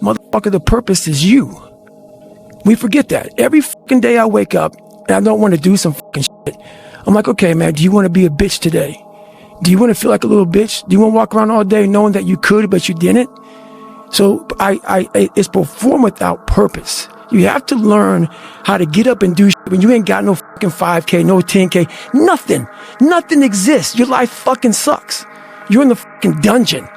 Motherfucker, the purpose is you. We forget that. Every fucking day I wake up and I don't want to do some fucking shit. I'm like, okay, man, do you want to be a bitch today? Do you want to feel like a little bitch? Do you want to walk around all day knowing that you could, but you didn't? So it's perform without purpose. You have to learn how to get up and do shit when you ain't got no fucking 5K, no 10K, nothing. Nothing exists. Your life fucking sucks. You're in the fucking dungeon.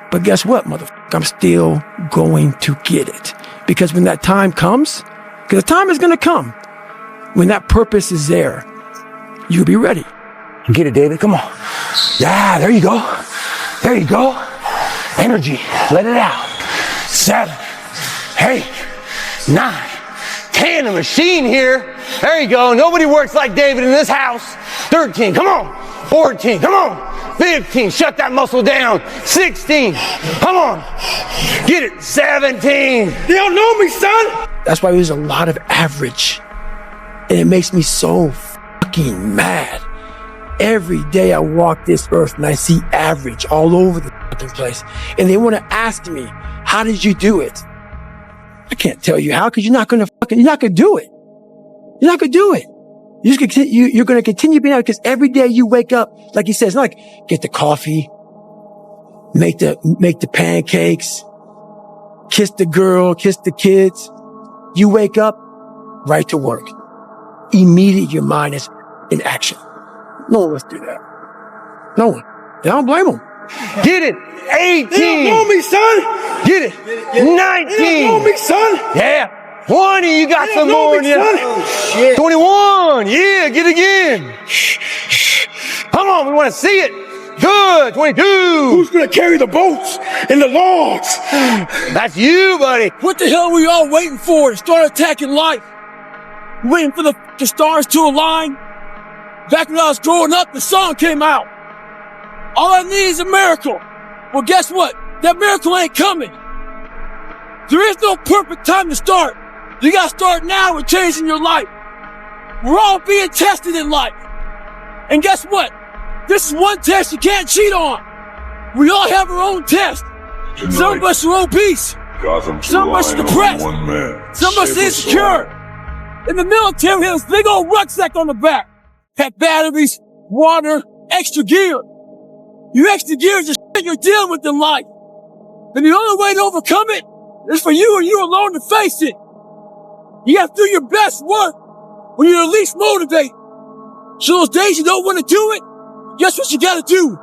But guess what, motherfucker? I'm still going to get it. Because when that time comes, because the time is going to come, when that purpose is there, you'll be ready. Get it, David. Come on. Yeah, there you go. There you go. Energy. Let it out. 7, 8, 9, 10. A machine here. There you go. Nobody works like David in this house. 13. Come on. 14. Come on. 15. Shut that muscle down. 16. Come on. Get it. 17. They don't know me, son. That's why there's a lot of average. And it makes me so fucking mad. Every day I walk this earth and I see average all over the fucking place. And they want to ask me, how did you do it? I can't tell you how, because you're not going to do it. You're not going to do it. You're going to continue being out, because every day you wake up, like he says, like, get the coffee, make the pancakes, kiss the girl, kiss the kids. You wake up, right to work. Immediately your mind is in action. No one wants to do that. No one. I don't blame them. Get it. 18. They don't know me, son. Get it. 19. They don't know me, son. Yeah. 20. You got They some don't know more in me, you. son. Oh, shit. 21. Yeah. Get it again. Come on. We want to see it. Good. 22. Who's going to carry the boats and the logs? That's you, buddy. What the hell are we all waiting for to start attacking life? Waiting for the fucking stars to align? Back when I was growing up, the song came out. All I need is a miracle. Well, guess what? That miracle ain't coming. There is no perfect time to start. You gotta start now with changing your life. We're all being tested in life. And guess what? This is one test you can't cheat on. We all have our own test. Some of us are obese. Some of us are depressed. Some of us are insecure. In the military, we have this big old rucksack on the back. Had batteries, water, extra gear. Your extra gear is the shit you're dealing with in life. And the only way to overcome it is for you and you alone to face it. You have to do your best work when you're least motivated. So those days you don't want to do it, guess what you gotta do?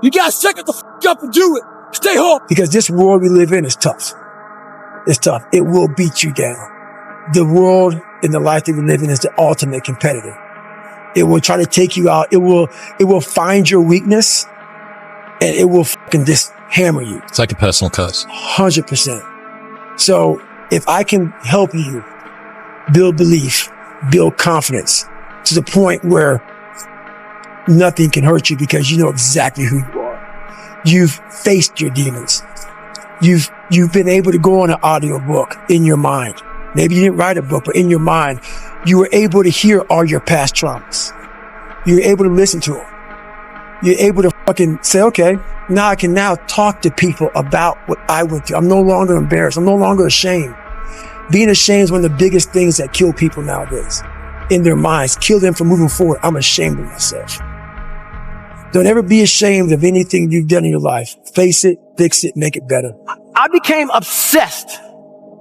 You gotta suck it the fuck up and do it. Stay home. Because this world we live in is tough. It's tough. It will beat you down. The world and the life that we live in is the ultimate competitor. It will try to take you out. It will find your weakness and it will fucking just hammer you. It's like a personal curse. 100%. So if I can help you build belief, build confidence to the point where nothing can hurt you because you know exactly who you are. You've faced your demons. You've been able to go on an audiobook in your mind. Maybe you didn't write a book, but in your mind, you were able to hear all your past traumas. You were able to listen to them. You're able to fucking say, okay, now I can now talk to people about what I went through. I'm no longer embarrassed. I'm no longer ashamed. Being ashamed is one of the biggest things that kill people nowadays. In their minds, kill them from moving forward. I'm ashamed of myself. Don't ever be ashamed of anything you've done in your life. Face it, fix it, make it better. I became obsessed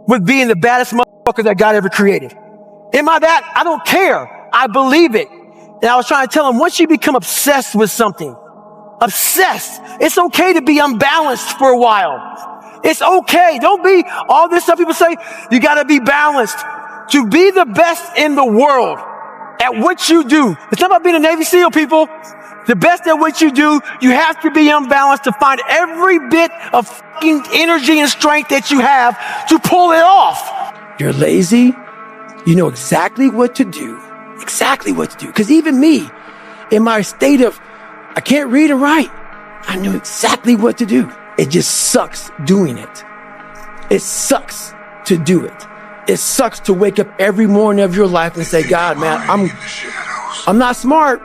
with being the baddest motherfucker that God ever created. Am I that? I don't care. I believe it. And I was trying to tell him, once you become obsessed with something, obsessed, it's okay to be unbalanced for a while. It's okay. Don't be all this stuff people say. You got to be balanced. To be the best in the world at what you do. It's not about being a Navy SEAL, people. The best at what you do, you have to be unbalanced to find every bit of fucking energy and strength that you have to pull it off. You're lazy. You know exactly what to do. Exactly what to do. Because even me, in my state of, I can't read and write, I knew exactly what to do. It just sucks doing it. It sucks to do it. It sucks to wake up every morning of your life and say, God, man, I'm not smart.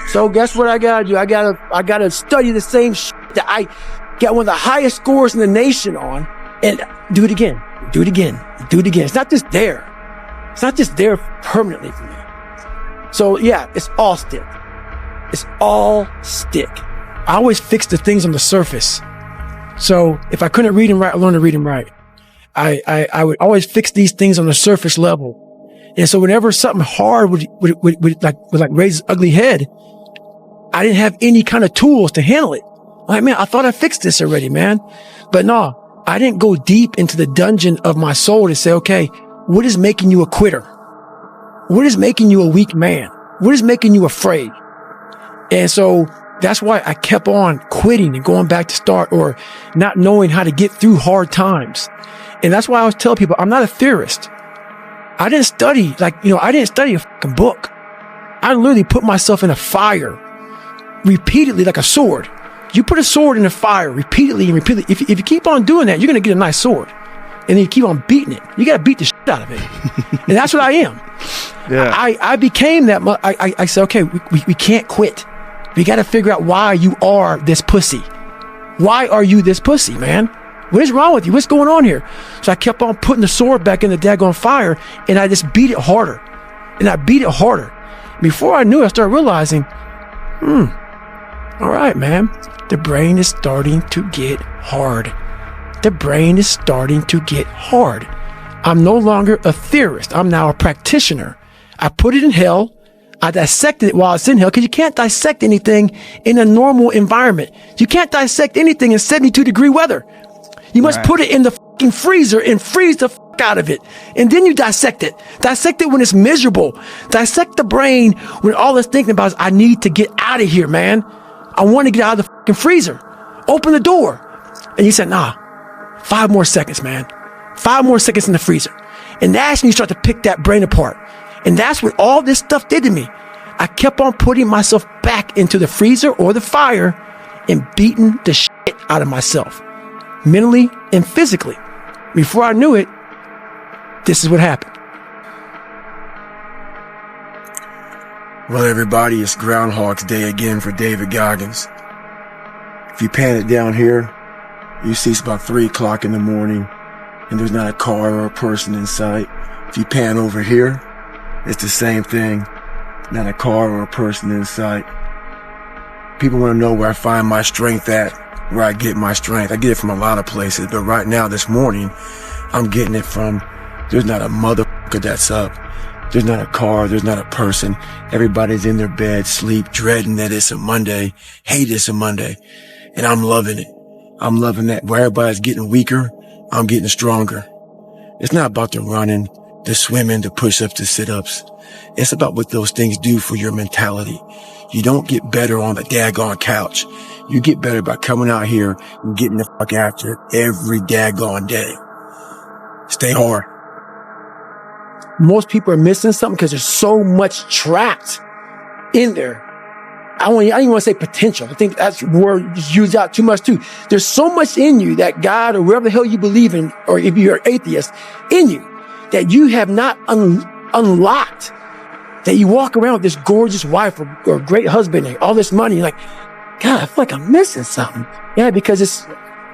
So guess what I gotta do? I gotta study the same shit that I got one of the highest scores in the nation on. And do it again, do it again, do it again. It's not just there. It's not just there permanently for me. So yeah, it's all stick. It's all stick. I always fix the things on the surface. So if I couldn't read and write, I learned to read and write. I would always fix these things on the surface level. And so whenever something hard would raise its ugly head, I didn't have any kind of tools to handle it. Like, man, I thought I fixed this already, man. But no, I didn't go deep into the dungeon of my soul to say, okay, what is making you a quitter? What is making you a weak man? What is making you afraid? And so that's why I kept on quitting and going back to start, or not knowing how to get through hard times. And that's why I always tell people, I'm not a theorist. I didn't study, I didn't study a fucking book. I literally put myself in a fire repeatedly like a sword. You put a sword in a fire repeatedly and repeatedly. If you keep on doing that, you're going to get a nice sword. And then you keep on beating it. You got to beat the shit out of it. And that's what I am. Yeah. I became that. I said, okay, we can't quit. We got to figure out why you are this pussy. Why are you this pussy, man? What is wrong with you? What's going on here? So I kept on putting the sword back in the daggone fire, and I just beat it harder. And I beat it harder. Before I knew it, I started realizing, all right, man, the brain is starting to get hard. The brain is starting to get hard. I'm no longer a theorist. I'm now a practitioner. I put it in hell. I dissected it while it's in hell, because you can't dissect anything in a normal environment. You can't dissect anything in 72-degree weather. You must put it in the fucking freezer and freeze the fuck out of it. And then you dissect it. Dissect it when it's miserable. Dissect the brain when all it's thinking about is, I need to get out of here, man. I want to get out of the fucking freezer. Open the door. And you said, nah, 5 more seconds, man. 5 more seconds in the freezer. And that's when you start to pick that brain apart. And that's what all this stuff did to me. I kept on putting myself back into the freezer or the fire and beating the shit out of myself, mentally and physically. Before I knew it, this is what happened. Well, everybody, it's Groundhog's Day again for David Goggins. If you pan it down here, you see it's about 3 o'clock in the morning and there's not a car or a person in sight. If you pan over here, it's the same thing. Not a car or a person in sight. People want to know where I find my strength at, where I get my strength. I get it from a lot of places, but right now, this morning, I'm getting it from, there's not a motherfucker that's up. There's not a car. There's not a person. Everybody's in their bed, sleep, dreading that it's a Monday. Hate it's a Monday. And I'm loving it. I'm loving that. Where everybody's getting weaker, I'm getting stronger. It's not about the running, the swimming, the push-ups, the sit-ups. It's about what those things do for your mentality. You don't get better on the daggone couch. You get better by coming out here and getting the fuck after it every daggone day. Stay hard. Most people are missing something because there's so much trapped in there. I don't even want to say potential. I think that's the word used out too much too. There's so much in you that God, or wherever the hell you believe in, or if you're an atheist, in you that you have not unlocked. That you walk around with this gorgeous wife or great husband and all this money. You're like, God, I feel like I'm missing something. Yeah, because it's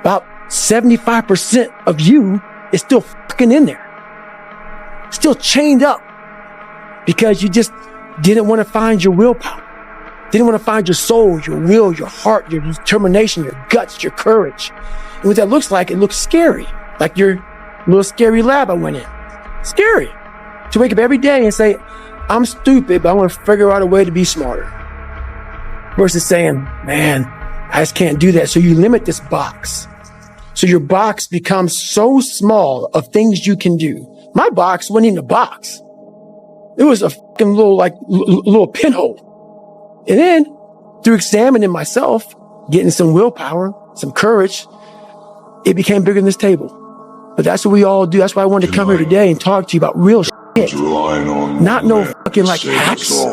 about 75% of you is still fucking in there. Still chained up because you just didn't want to find your willpower. Didn't want to find your soul, your will, your heart, your determination, your guts, your courage. And what that looks like, it looks scary. Like your little scary lab I went in. Scary. To wake up every day and say, I'm stupid, but I want to figure out a way to be smarter. Versus saying, man, I just can't do that. So you limit this box. So your box becomes so small of things you can do. My box wasn't even a box. It was a fucking little pinhole. And then through examining myself, getting some willpower, some courage, it became bigger than this table. But that's what we all do. That's why I wanted to come here today and talk to you about real shit. Not no fucking like hacks.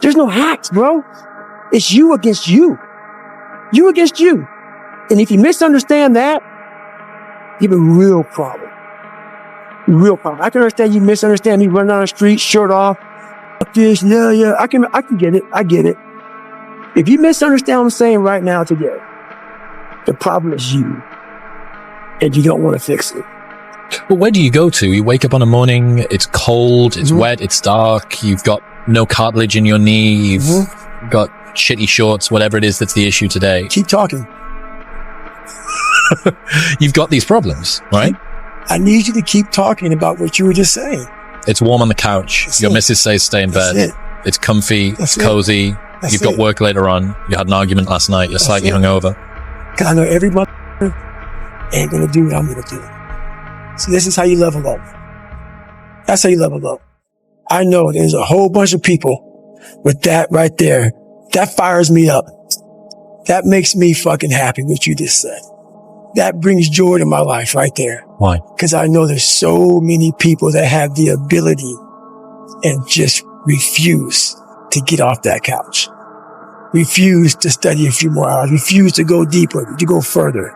There's no hacks, bro. It's you against you. You against you. And if you misunderstand that, you have a real problem. Real problem. I can understand you misunderstand me running down the street, shirt off. Fuck this, yeah. I can get it. I get it. If you misunderstand what I'm saying right now today, the problem is you. and you don't want to fix it. But where do you go to? You wake up on a morning, it's cold, it's wet, it's dark, you've got no cartilage in your knee, you've got shitty shorts, whatever it is that's the issue today. Keep talking. You've got these problems, right? I need you to keep talking about what you were just saying. It's warm on the couch. That's Your it. missus says stay in bed. That's it. It's comfy. That's it's it. cozy. That's You've got it. work later on. You had an argument last night. You're slightly it. hungover. Because I know every mother ain't going to do what I'm going to do. So this is how you level up. That's how you level up. I know there's a whole bunch of people with that right there. That fires me up. That makes me fucking happy, what you just said. That brings joy to my life right there. Why? Because I know there's so many people that have the ability and just refuse to get off that couch. Refuse to study a few more hours. Refuse to go deeper, to go further.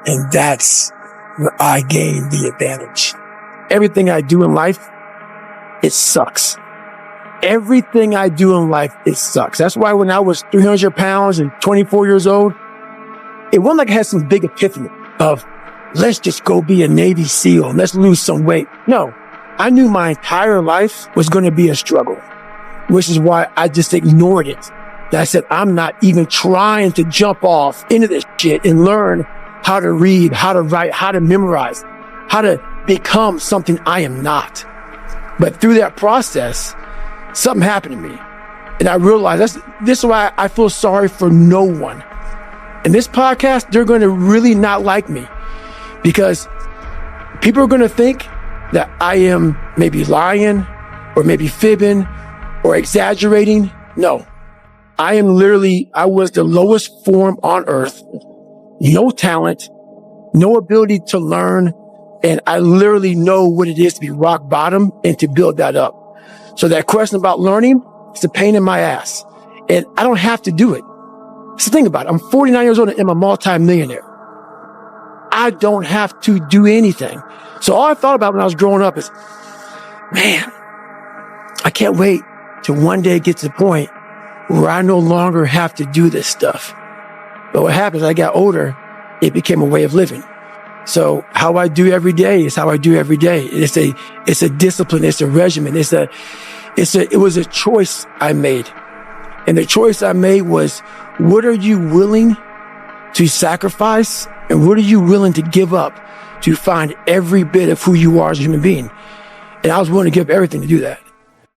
And that's where I gain the advantage. Everything I do in life, it sucks. Everything I do in life, it sucks. That's why when I was 300 pounds and 24 years old, it wasn't like I had some big epiphany of, let's just go be a Navy SEAL. Let's lose some weight. No, I knew my entire life was going to be a struggle, which is why I just ignored it. I said, I'm not even trying to jump off into this shit and learn how to read, how to write, how to memorize, how to become something I am not. But through that process, something happened to me. And I realized this is why I feel sorry for no one. In this podcast, they're going to really not like me because people are going to think that I am maybe lying or maybe fibbing or exaggerating. No, I was the lowest form on earth, no talent, no ability to learn. And I literally know what it is to be rock bottom and to build that up. So that question about learning, it's a pain in my ass. And I don't have to do it. So think about it. I'm 49 years old and I'm a multi-millionaire. I don't have to do anything. So all I thought about when I was growing up is, man, I can't wait to one day get to the point where I no longer have to do this stuff. But what happens, as I got older, it became a way of living. So how I do every day is how I do every day. It's a discipline. It's a regimen. It was a choice I made. And the choice I made was, what are you willing to sacrifice? And what are you willing to give up to find every bit of who you are as a human being? And I was willing to give everything to do that.